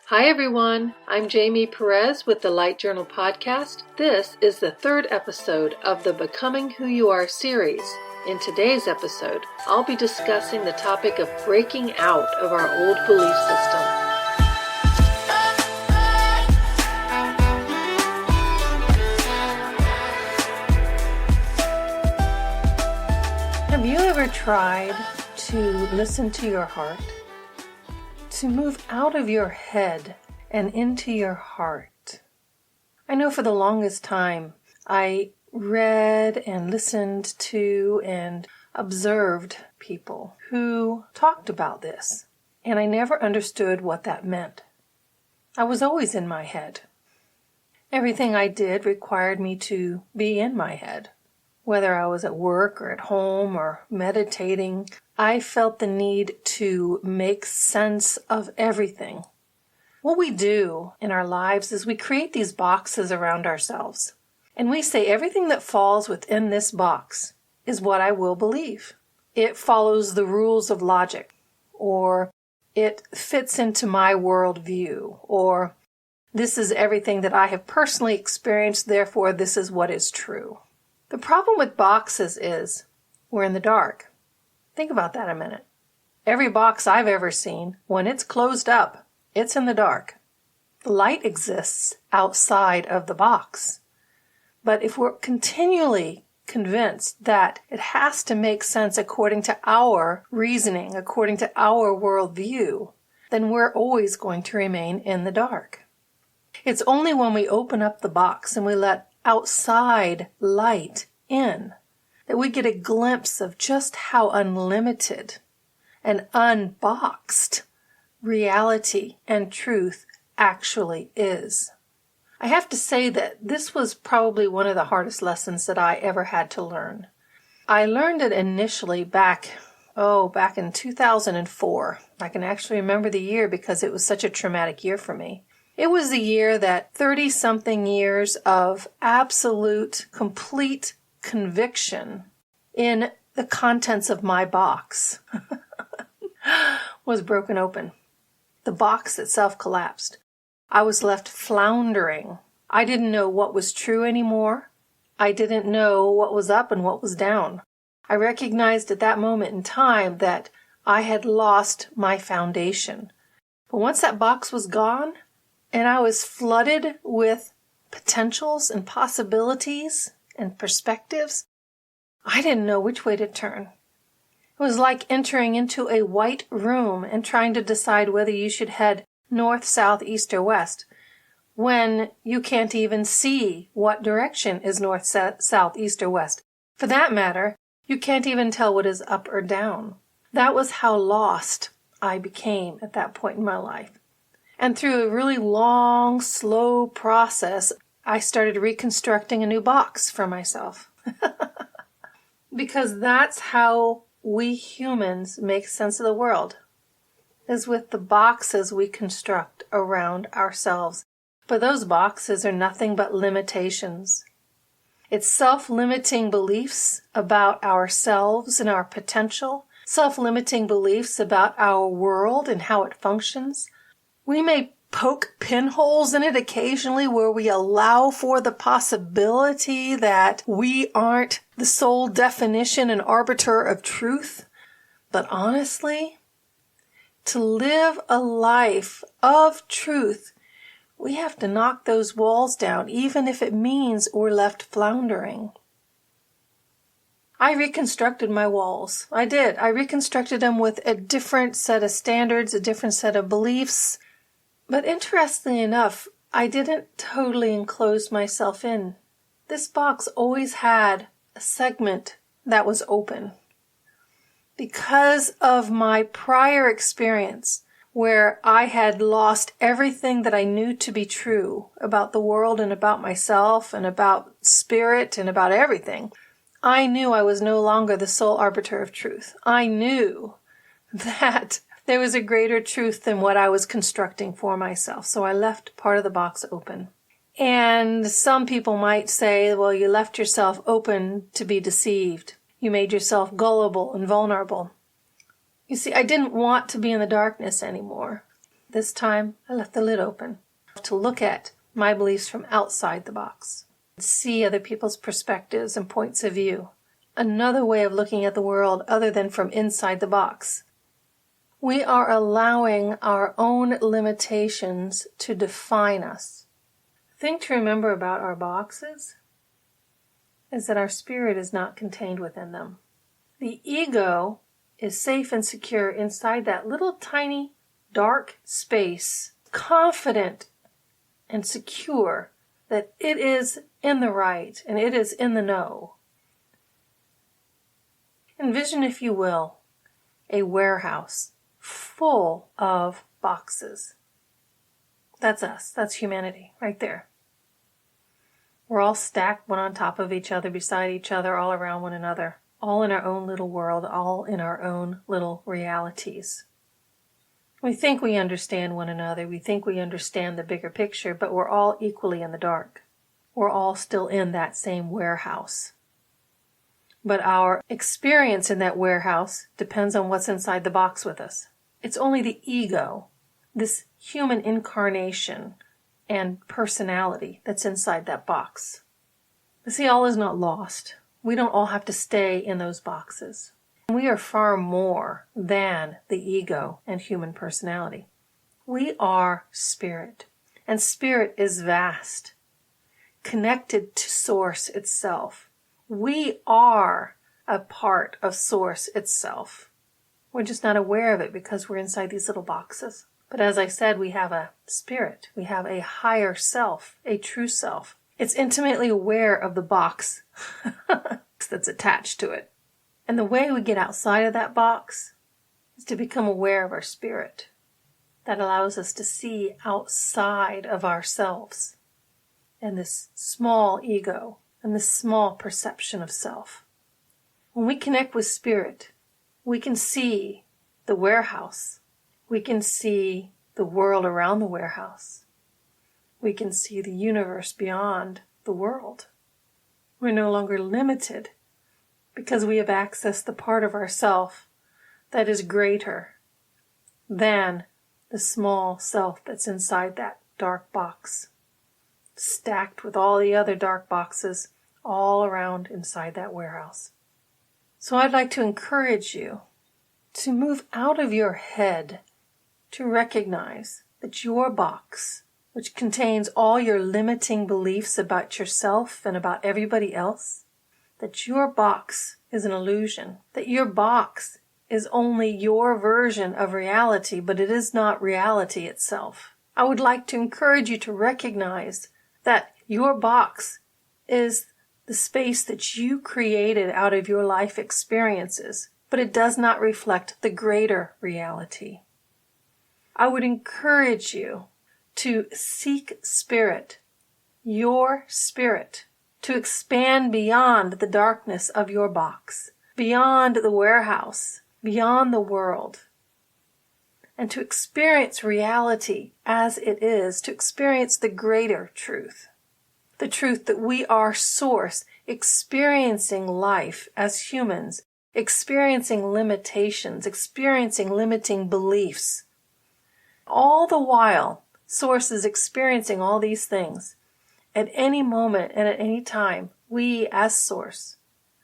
Hi everyone, I'm Jamie Perez with the Light Journal podcast. This is the third episode of the Becoming Who You Are series. In today's episode, I'll be discussing the topic of breaking out of our old belief system. Have you ever tried to listen to your heart? To move out of your head and into your heart? I know for the longest time I read and listened to and observed people who talked about this, and I never understood what that meant. I was always in my head. Everything I did required me to be in my head. Whether I was at work or at home or meditating, I felt the need to make sense of everything. What we do in our lives is we create these boxes around ourselves. And we say everything that falls within this box is what I will believe. It follows the rules of logic, or it fits into my worldview, or this is everything that I have personally experienced, therefore this is what is true. The problem with boxes is we're in the dark. Think about that a minute. Every box I've ever seen, when it's closed up, it's in the dark. The light exists outside of the box. But if we're continually convinced that it has to make sense according to our reasoning, according to our worldview, then we're always going to remain in the dark. It's only when we open up the box and we let outside light in that we get a glimpse of just how unlimited and unboxed reality and truth actually is. I have to say that this was probably one of the hardest lessons that I ever had to learn. I learned it initially back in 2004. I can actually remember the year because it was such a traumatic year for me. It was the year that 30-something years of absolute, complete conviction in the contents of my box was broken open. The box itself collapsed. I was left floundering. I didn't know what was true anymore. I didn't know what was up and what was down. I recognized at that moment in time that I had lost my foundation. But once that box was gone, and I was flooded with potentials and possibilities and perspectives, I didn't know which way to turn. It was like entering into a white room and trying to decide whether you should head north, south, east, or west, when you can't even see what direction is north, south, east, or west. For that matter, you can't even tell what is up or down. That was how lost I became at that point in my life. And through a really long, slow process, I started reconstructing a new box for myself. Because that's how we humans make sense of the world, is with the boxes we construct around ourselves. But those boxes are nothing but limitations. It's self-limiting beliefs about ourselves and our potential, self-limiting beliefs about our world and how it functions. We may poke pinholes in it occasionally where we allow for the possibility that we aren't the sole definition and arbiter of truth. But honestly, to live a life of truth, we have to knock those walls down, even if it means we're left floundering. I reconstructed my walls. I did. I reconstructed them with a different set of standards, a different set of beliefs. But interestingly enough, I didn't totally enclose myself in. This box always had a segment that was open. Because of my prior experience, where I had lost everything that I knew to be true about the world and about myself and about spirit and about everything, I knew I was no longer the sole arbiter of truth. I knew that there was a greater truth than what I was constructing for myself. So I left part of the box open. And some people might say, well, you left yourself open to be deceived. You made yourself gullible and vulnerable. You see, I didn't want to be in the darkness anymore. This time, I left the lid open to look at my beliefs from outside the box, see other people's perspectives and points of view, another way of looking at the world other than from inside the box. We are allowing our own limitations to define us. The thing to remember about our boxes is that our spirit is not contained within them. The ego is safe and secure inside that little tiny dark space, confident and secure that it is in the right and it is in the know. Envision, if you will, a warehouse full of boxes. That's us. That's humanity right there. We're all stacked one on top of each other, beside each other, all around one another, all in our own little world, all in our own little realities. We think we understand one another. We think we understand the bigger picture, but we're all equally in the dark. We're all still in that same warehouse. But our experience in that warehouse depends on what's inside the box with us. It's only the ego, this human incarnation and personality that's inside that box. But see, all is not lost. We don't all have to stay in those boxes. We are far more than the ego and human personality. We are spirit, and spirit is vast, connected to Source itself. We are a part of Source itself. We're just not aware of it because we're inside these little boxes. But as I said, we have a spirit. We have a higher self, a true self. It's intimately aware of the box that's attached to it. And the way we get outside of that box is to become aware of our spirit. That allows us to see outside of ourselves and this small ego and this small perception of self. When we connect with spirit, we can see the warehouse. We can see the world around the warehouse. We can see the universe beyond the world. We're no longer limited because we have accessed the part of ourself that is greater than the small self that's inside that dark box, stacked with all the other dark boxes all around inside that warehouse. So I'd like to encourage you to move out of your head, to recognize that your box, which contains all your limiting beliefs about yourself and about everybody else, that your box is an illusion, that your box is only your version of reality, but it is not reality itself. I would like to encourage you to recognize that your box is the space that you created out of your life experiences, but it does not reflect the greater reality. I would encourage you to seek spirit, your spirit, to expand beyond the darkness of your box, beyond the warehouse, beyond the world, and to experience reality as it is, to experience the greater truth. The truth that we are Source, experiencing life as humans, experiencing limitations, experiencing limiting beliefs. All the while, Source is experiencing all these things. At any moment and at any time, we as Source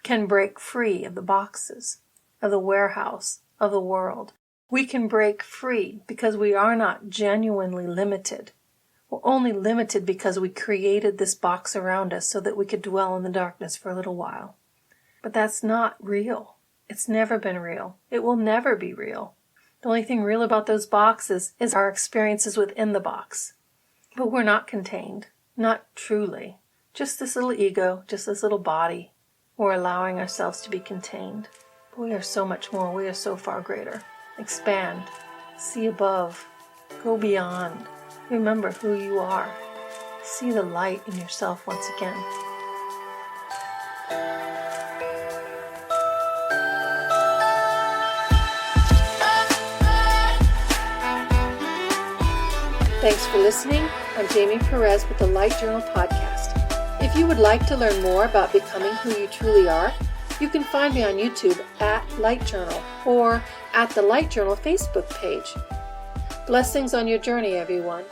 can break free of the boxes, of the warehouse, of the world. We can break free because we are not genuinely limited. We're only limited because we created this box around us so that we could dwell in the darkness for a little while. But that's not real. It's never been real. It will never be real. The only thing real about those boxes is our experiences within the box. But we're not contained. Not truly. Just this little ego, just this little body. We're allowing ourselves to be contained. But we are so much more. We are so far greater. Expand. See above. Go beyond. Remember who you are. See the light in yourself once again. Thanks for listening. I'm Jamie Perez with the Light Journal Podcast. If you would like to learn more about becoming who you truly are, you can find me on YouTube at Light Journal or at the Light Journal Facebook page. Blessings on your journey, everyone.